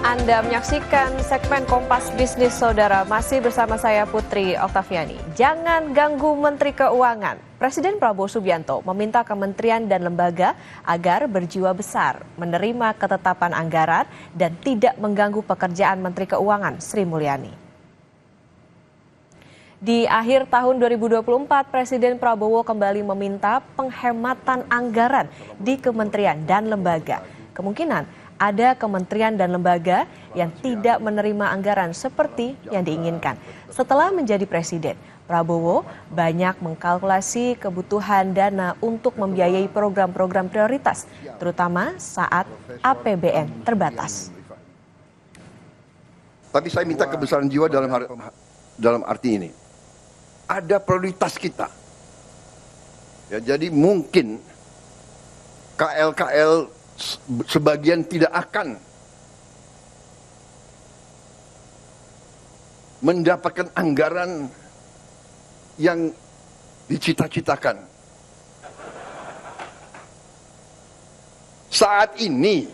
Anda menyaksikan segmen Kompas Bisnis Saudara, masih bersama saya Putri Oktaviani. Jangan ganggu Menteri Keuangan. Presiden Prabowo Subianto meminta kementerian dan lembaga agar berjiwa besar, menerima ketetapan anggaran dan tidak mengganggu pekerjaan Menteri Keuangan Sri Mulyani. Di akhir tahun 2024, Presiden Prabowo kembali meminta penghematan anggaran di kementerian dan lembaga. Kemungkinan ada kementerian dan lembaga yang tidak menerima anggaran seperti yang diinginkan. Setelah menjadi presiden, Prabowo banyak mengkalkulasi kebutuhan dana untuk membiayai program-program prioritas, terutama saat APBN terbatas. Tapi saya minta kebesaran jiwa dalam arti ini. Ada prioritas kita. Ya, jadi mungkin KL sebagian tidak akan mendapatkan anggaran yang dicita-citakan. Saat ini,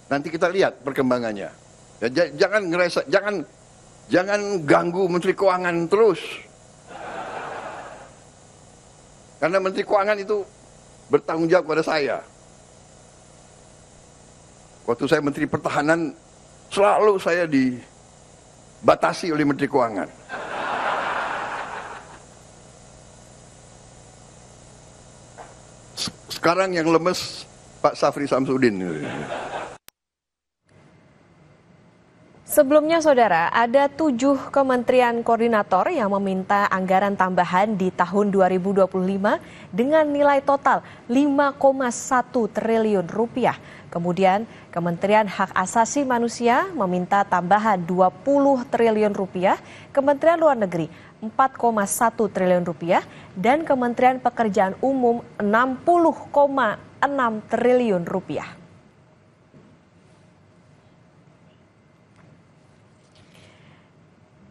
nanti kita lihat perkembangannya. Ya, jangan ganggu Menteri Keuangan terus. Karena Menteri Keuangan itu bertanggung jawab pada saya. Waktu saya Menteri Pertahanan, selalu saya dibatasi oleh Menteri Keuangan. Sekarang yang lemes Pak Safri Samsudin. Sebelumnya, Saudara, ada 7 kementerian koordinator yang meminta anggaran tambahan di tahun 2025 dengan nilai total 5,1 triliun rupiah. Kemudian, Kementerian Hak Asasi Manusia meminta tambahan 20 triliun rupiah, Kementerian Luar Negeri 4,1 triliun rupiah, dan Kementerian Pekerjaan Umum 60,6 triliun rupiah.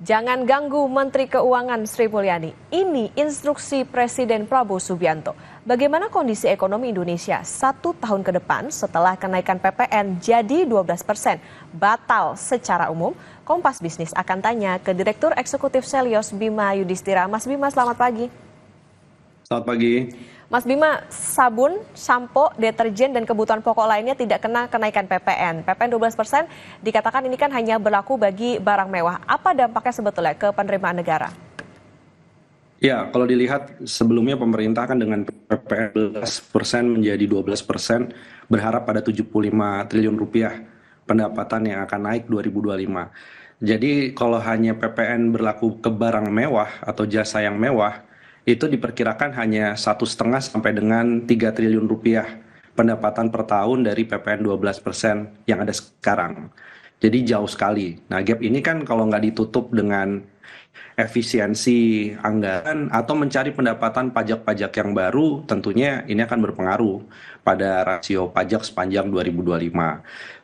Jangan ganggu Menteri Keuangan Sri Mulyani. Ini instruksi Presiden Prabowo Subianto. Bagaimana kondisi ekonomi Indonesia 1 tahun ke depan setelah kenaikan PPN jadi 12% batal secara umum? Kompas Bisnis akan tanya ke Direktur Eksekutif Selyos Bima Yudhistira. Mas Bima, selamat pagi. Selamat pagi. Mas Bima, sabun, sampo, deterjen, dan kebutuhan pokok lainnya tidak kena kenaikan PPN. PPN 12% dikatakan ini kan hanya berlaku bagi barang mewah. Apa dampaknya sebetulnya ke penerimaan negara? Ya, kalau dilihat sebelumnya pemerintah kan dengan PPN 11% menjadi 12% berharap pada 75 triliun rupiah pendapatan yang akan naik 2025. Jadi kalau hanya PPN berlaku ke barang mewah atau jasa yang mewah, itu diperkirakan hanya 1,5 sampai dengan 3 triliun rupiah pendapatan per tahun dari PPN 12% yang ada sekarang. Jadi jauh sekali. Nah, gap ini kan kalau nggak ditutup dengan efisiensi anggaran atau mencari pendapatan pajak-pajak yang baru, tentunya ini akan berpengaruh pada rasio pajak sepanjang 2025.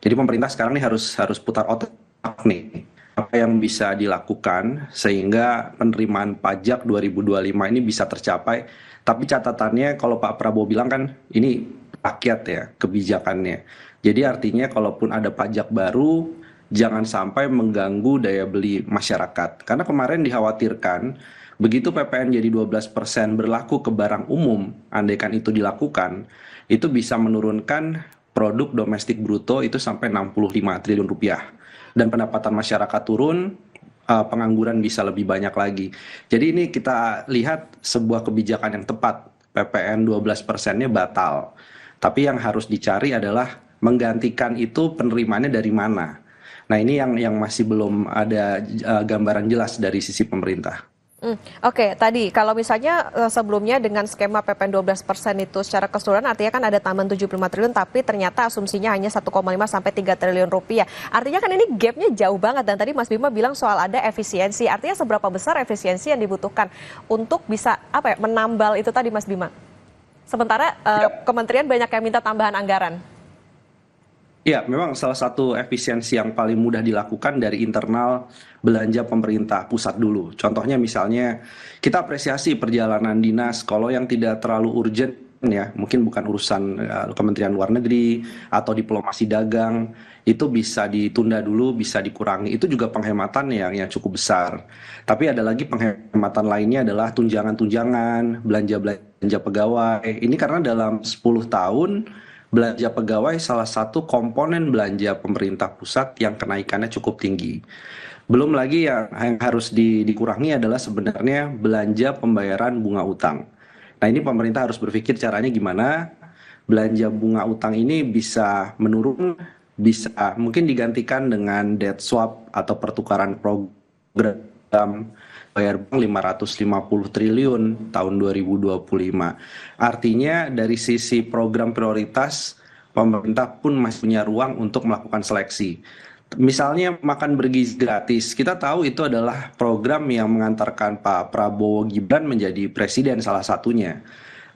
Jadi pemerintah sekarang ini harus putar otak nih. Apa yang bisa dilakukan sehingga penerimaan pajak 2025 ini bisa tercapai. Tapi catatannya kalau Pak Prabowo bilang kan ini rakyat ya kebijakannya. Jadi artinya kalaupun ada pajak baru jangan sampai mengganggu daya beli masyarakat. Karena kemarin dikhawatirkan begitu PPN jadi 12% berlaku ke barang umum, andaikan itu dilakukan, itu bisa menurunkan produk domestik bruto itu sampai 65 triliun rupiah. Dan pendapatan masyarakat turun, pengangguran bisa lebih banyak lagi. Jadi ini kita lihat sebuah kebijakan yang tepat, PPN 12%-nya batal. Tapi yang harus dicari adalah menggantikan itu penerimaannya dari mana. Nah ini yang masih belum ada gambaran jelas dari sisi pemerintah. Oke, tadi kalau misalnya sebelumnya dengan skema PPN 12% itu secara keseluruhan artinya kan ada tambahan 75 triliun tapi ternyata asumsinya hanya 1,5 sampai 3 triliun rupiah. Artinya kan ini gapnya jauh banget dan tadi Mas Bima bilang soal ada efisiensi. Artinya seberapa besar efisiensi yang dibutuhkan untuk bisa menambal itu tadi Mas Bima? Sementara kementerian banyak yang minta tambahan anggaran. Ya, memang salah satu efisiensi yang paling mudah dilakukan dari internal belanja pemerintah pusat dulu. Contohnya misalnya kita apresiasi perjalanan dinas kalau yang tidak terlalu urgent ya, mungkin bukan urusan Kementerian Luar Negeri atau diplomasi dagang, itu bisa ditunda dulu, bisa dikurangi. Itu juga penghematan yang cukup besar. Tapi ada lagi penghematan lainnya adalah tunjangan-tunjangan, belanja-belanja pegawai. Ini karena dalam 10 tahun belanja pegawai salah satu komponen belanja pemerintah pusat yang kenaikannya cukup tinggi. Belum lagi yang harus dikurangi adalah sebenarnya belanja pembayaran bunga utang. Nah, ini pemerintah harus berpikir caranya gimana belanja bunga utang ini bisa menurun, bisa mungkin digantikan dengan debt swap atau pertukaran program bayar bank 550 triliun tahun 2025. Artinya dari sisi program prioritas, pemerintah pun masih punya ruang untuk melakukan seleksi. Misalnya makan bergizi gratis, kita tahu itu adalah program yang mengantarkan Pak Prabowo Gibran menjadi presiden salah satunya.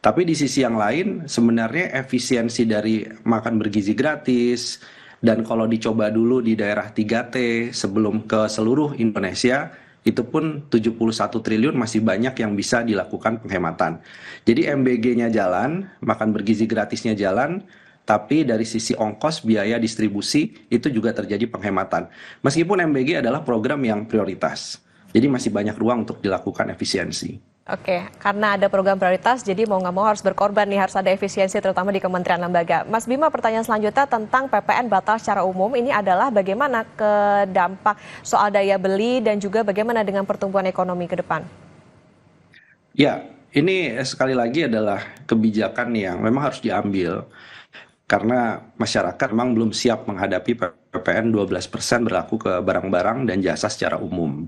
Tapi di sisi yang lain, sebenarnya efisiensi dari makan bergizi gratis, dan kalau dicoba dulu di daerah 3T sebelum ke seluruh Indonesia, itu pun 71 triliun masih banyak yang bisa dilakukan penghematan. Jadi MBG-nya jalan, makan bergizi gratisnya jalan, tapi dari sisi ongkos biaya distribusi itu juga terjadi penghematan. Meskipun MBG adalah program yang prioritas. Jadi masih banyak ruang untuk dilakukan efisiensi. Oke, karena ada program prioritas, jadi mau nggak mau harus berkorban nih, harus ada efisiensi terutama di kementerian lembaga. Mas Bima, pertanyaan selanjutnya tentang PPN batal secara umum, ini adalah bagaimana ke dampak soal daya beli dan juga bagaimana dengan pertumbuhan ekonomi ke depan? Ya, ini sekali lagi adalah kebijakan yang memang harus diambil. Karena masyarakat memang belum siap menghadapi PPN 12% berlaku ke barang-barang dan jasa secara umum.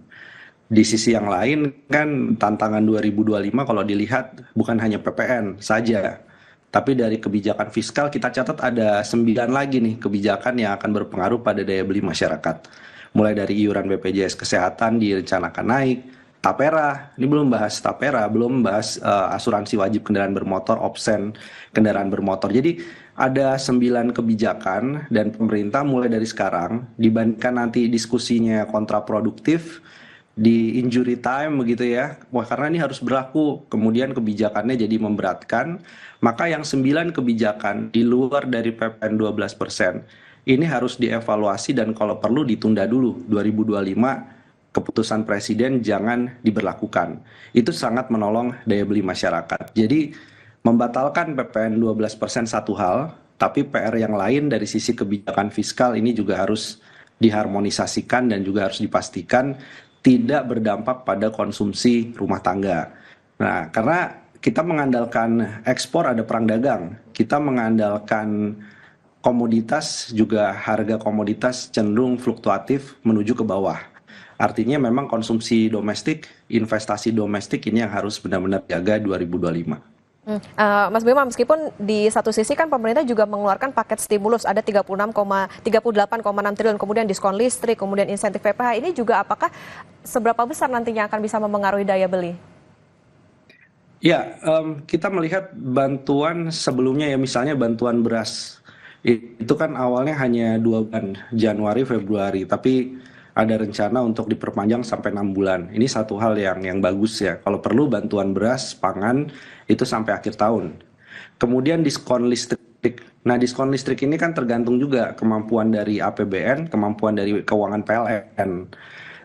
Di sisi yang lain kan tantangan 2025 kalau dilihat bukan hanya PPN saja, tapi dari kebijakan fiskal kita catat ada 9 lagi nih kebijakan yang akan berpengaruh pada daya beli masyarakat. Mulai dari iuran BPJS Kesehatan direncanakan naik, Tapera, ini belum bahas Tapera, belum bahas asuransi wajib kendaraan bermotor, opsen kendaraan bermotor. Jadi ada 9 kebijakan dan pemerintah mulai dari sekarang dibandingkan nanti diskusinya kontraproduktif di injury time begitu ya. Wah, karena ini harus berlaku, kemudian kebijakannya jadi memberatkan, maka yang 9 kebijakan di luar dari PPN 12% ini harus dievaluasi dan kalau perlu ditunda dulu 2025 keputusan presiden jangan diberlakukan. Itu sangat menolong daya beli masyarakat. Jadi membatalkan PPN 12% satu hal, tapi PR yang lain dari sisi kebijakan fiskal ini juga harus diharmonisasikan dan juga harus dipastikan tidak berdampak pada konsumsi rumah tangga. Nah, karena kita mengandalkan ekspor ada perang dagang, kita mengandalkan komoditas juga harga komoditas cenderung fluktuatif menuju ke bawah. Artinya memang konsumsi domestik, investasi domestik ini yang harus benar-benar jaga 2025. Mas Bima, meskipun di satu sisi kan pemerintah juga mengeluarkan paket stimulus ada 38,6 triliun, kemudian diskon listrik, kemudian insentif PPh, ini juga apakah seberapa besar nantinya akan bisa memengaruhi daya beli? Ya, kita melihat bantuan sebelumnya ya, misalnya bantuan beras itu kan awalnya hanya 2 bulan, Januari, Februari, tapi ada rencana untuk diperpanjang sampai 6 bulan. Ini satu hal yang bagus ya. Kalau perlu bantuan beras, pangan itu sampai akhir tahun. Kemudian diskon listrik. Nah, diskon listrik ini kan tergantung juga kemampuan dari APBN, kemampuan dari keuangan PLN.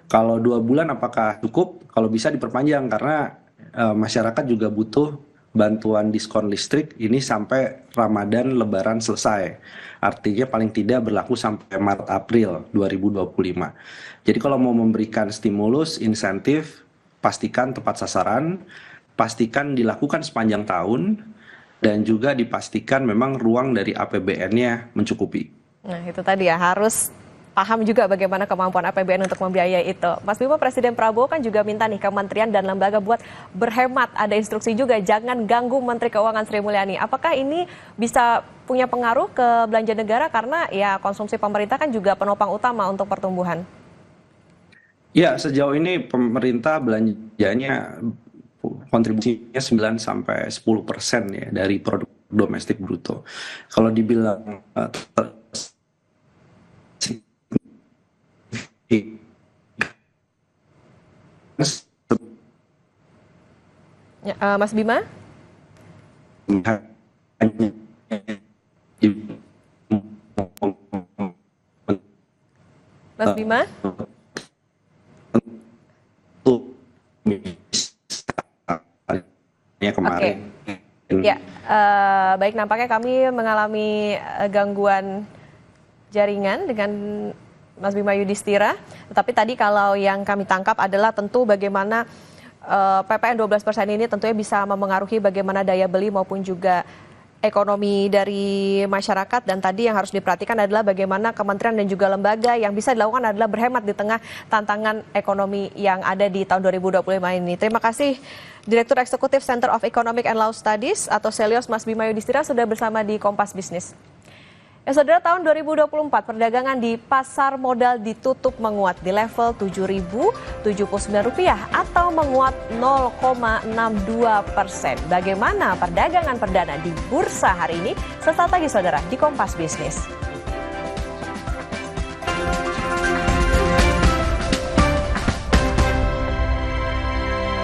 Kalau 2 bulan apakah cukup? Kalau bisa diperpanjang karena masyarakat juga butuh bantuan diskon listrik ini sampai Ramadan Lebaran selesai. Artinya paling tidak berlaku sampai Maret April 2025. Jadi kalau mau memberikan stimulus, insentif, pastikan tepat sasaran, pastikan dilakukan sepanjang tahun, dan juga dipastikan memang ruang dari APBN-nya mencukupi. Nah, itu tadi ya, harus paham juga bagaimana kemampuan APBN untuk membiayai itu. Mas Bima, Presiden Prabowo kan juga minta nih kementerian dan lembaga buat berhemat. Ada instruksi juga, jangan ganggu Menteri Keuangan Sri Mulyani. Apakah ini bisa punya pengaruh ke belanja negara karena ya konsumsi pemerintah kan juga penopang utama untuk pertumbuhan? Ya, sejauh ini pemerintah belanjanya kontribusinya 9-10% ya dari produk domestik bruto. Kalau dibilang Ya, Mas Bima? Mas Bima? Kemarin. Ya, baik, nampaknya kami mengalami gangguan jaringan dengan Mas Bima Yudhistira. Tetapi tadi kalau yang kami tangkap adalah tentu bagaimana PPN 12% ini tentunya bisa memengaruhi bagaimana daya beli maupun juga ekonomi dari masyarakat, dan tadi yang harus diperhatikan adalah bagaimana kementerian dan juga lembaga yang bisa dilakukan adalah berhemat di tengah tantangan ekonomi yang ada di tahun 2025 ini. Terima kasih Direktur Eksekutif Center of Economic and Law Studies atau Celios, Mas Bima Yudhistira, sudah bersama di Kompas Bisnis. Ya saudara, tahun 2024 perdagangan di pasar modal ditutup menguat di level Rp7.079 atau menguat 0,62%. Bagaimana perdagangan perdana di bursa hari ini? Sesaat lagi saudara di Kompas Bisnis.